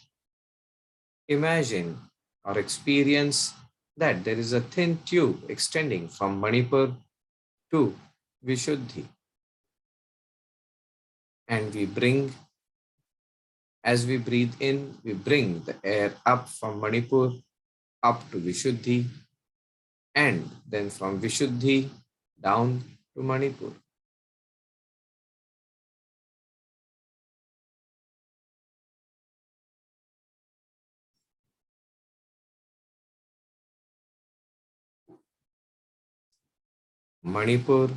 Imagine or experience that there is a thin tube extending from Manipur to Vishuddhi. And as we breathe in, we bring the air up from Manipur up to Vishuddhi, and then from Vishuddhi down to Manipur. Manipur,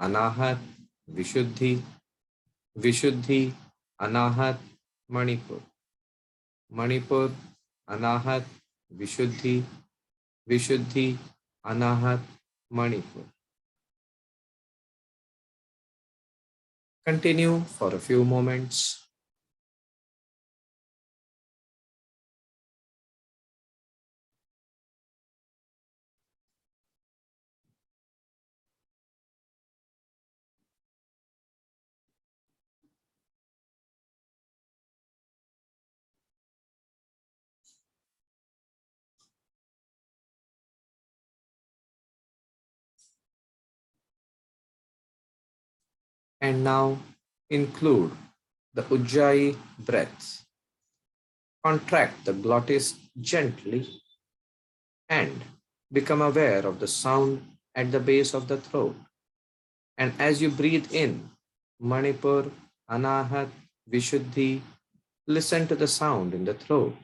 Anahat, Vishuddhi, Vishuddhi, Anahat, Manipur, Manipur, Anahat, Vishuddhi, Vishuddhi, Anahat, Manipur. Continue for a few moments. And now include the Ujjayi breaths. Contract the glottis gently and become aware of the sound at the base of the throat. And as you breathe in, Manipur, Anahat, Vishuddhi, listen to the sound in the throat.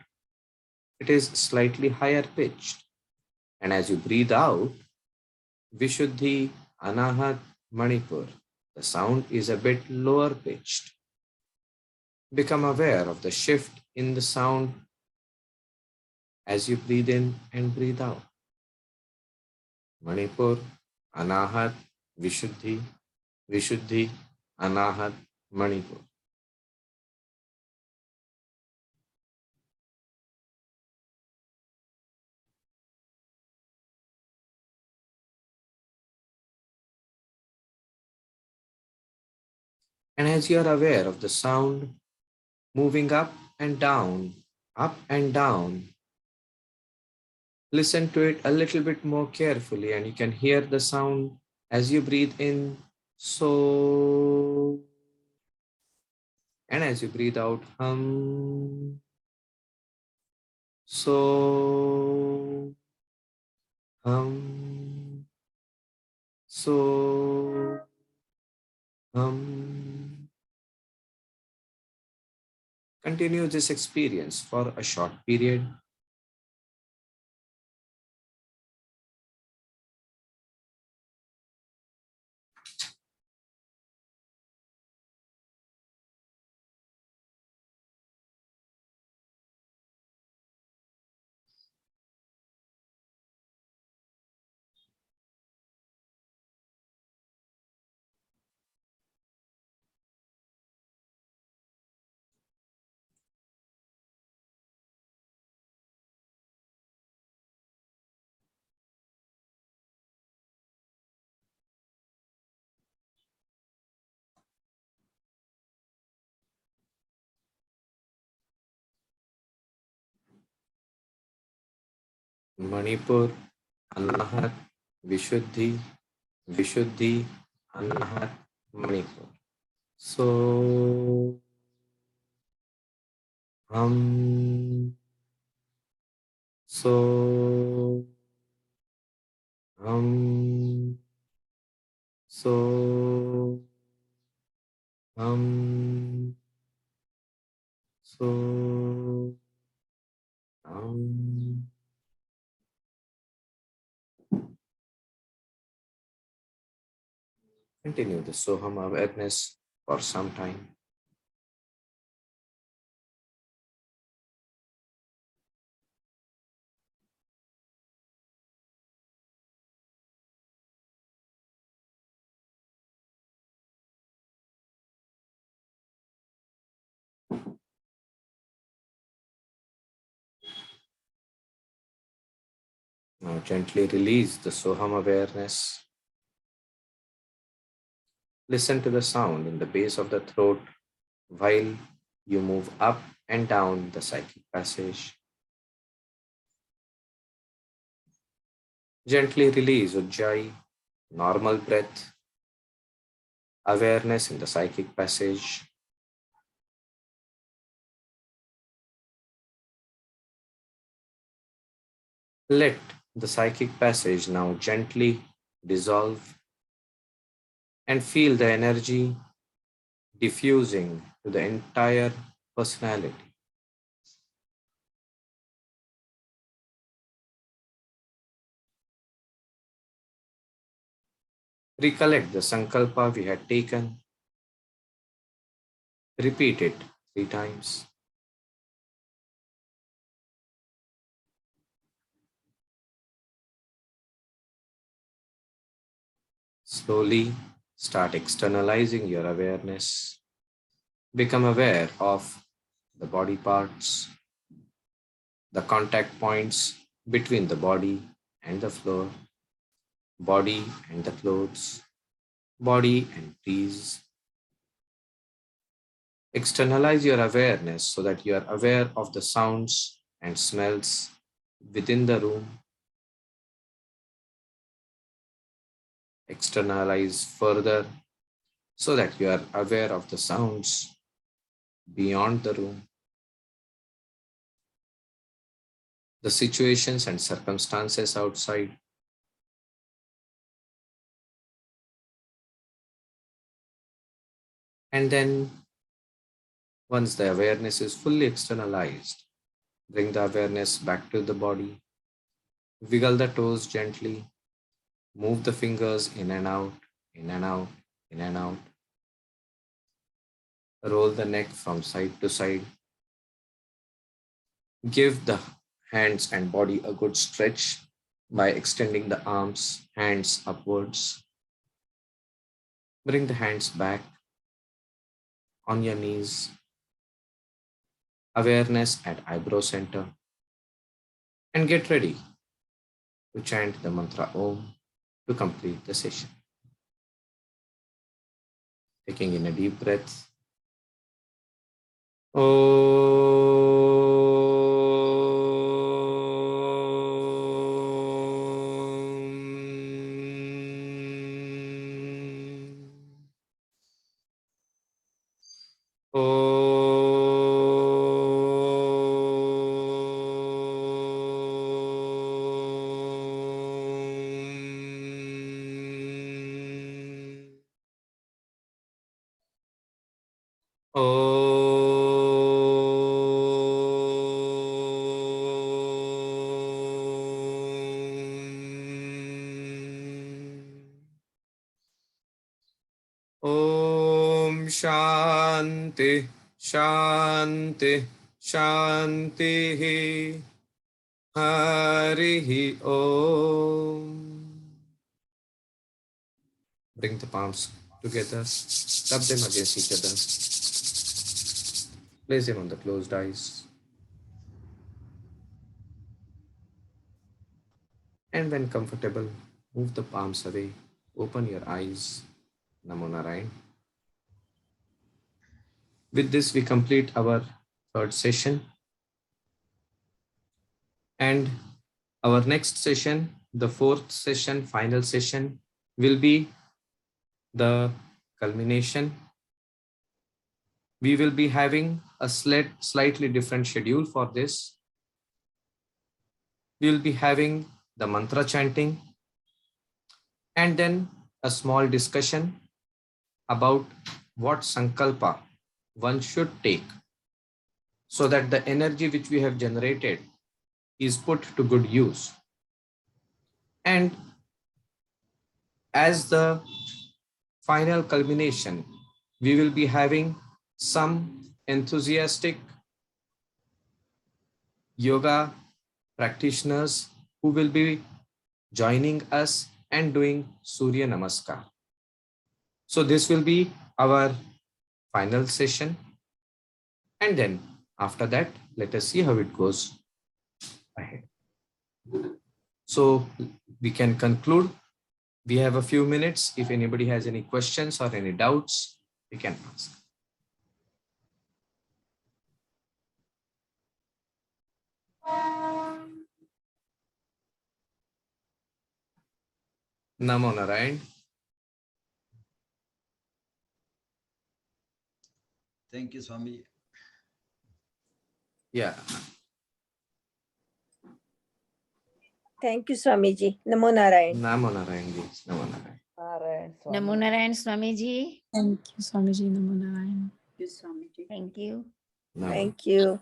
It is slightly higher pitched. And as you breathe out, Vishuddhi, Anahat, Manipur, the sound is a bit lower pitched. Become aware of the shift in the sound as you breathe in and breathe out. Manipur, Anahat, Vishuddhi, Vishuddhi, Anahat, Manipur. And as you are aware of the sound moving up and down, listen to it a little bit more carefully, and you can hear the sound as you breathe in, so, and as you breathe out, so, hum, so, hum. Continue this experience for a short period. Manipur, Anahat, Vishuddhi, Vishuddhi, Anahat, Manipur. So, hum, so, hum, so, hum, so, hum. Continue the Soham awareness for some time. Now gently release the Soham awareness. Listen to the sound in the base of the throat while you move up and down the psychic passage. Gently release Ujjayi, normal breath, awareness in the psychic passage. Let the psychic passage now gently dissolve and feel the energy diffusing to the entire personality. recollect the sankalpa we had taken. Repeat it 3 times. Slowly start externalizing your awareness. Become aware of the body parts, the contact points between the body and the floor, body and the clothes, body and trees. Externalize your awareness so that you are aware of the sounds and smells within the room. Externalize further so that you are aware of the sounds beyond the room, the situations and circumstances outside. And then, once the awareness is fully externalized, bring the awareness back to the body. Wiggle the toes gently. Move the fingers in and out, in and out, in and out. Roll the neck from side to side. Give the hands and body a good stretch by extending the arms, hands upwards. Bring the hands back on your knees. Awareness at eyebrow center. And get ready to chant the mantra Om to complete the session. Taking in a deep breath. Om Shanti Shanti Shanti Harihi Om. Bring the palms together, rub them against each other, place them on the closed eyes. And when comfortable, move the palms away, open your eyes. Namo Narayan. With this, we complete our third session. And our next session, the fourth session, final session, will be the culmination. We will be having a slightly different schedule for this. We will be having the mantra chanting and then a small discussion about what sankalpa one should take so that the energy which we have generated is put to good use. And as the final culmination, we will be having some enthusiastic yoga practitioners who will be joining us and doing Surya Namaskar. So this will be our final session. And then after that, let us see how it goes ahead. So we can conclude. We have a few minutes. If anybody has any questions or any doubts, we can ask. Namo Narayan. Thank you, Swami. Yeah. Thank you, Swamiji. Namo Narayan. Namo Narayan. Namo Narayan. Namo Narayan, Swamiji. Thank you, Swamiji. Namo Narayan. Thank you. Namo. Thank you.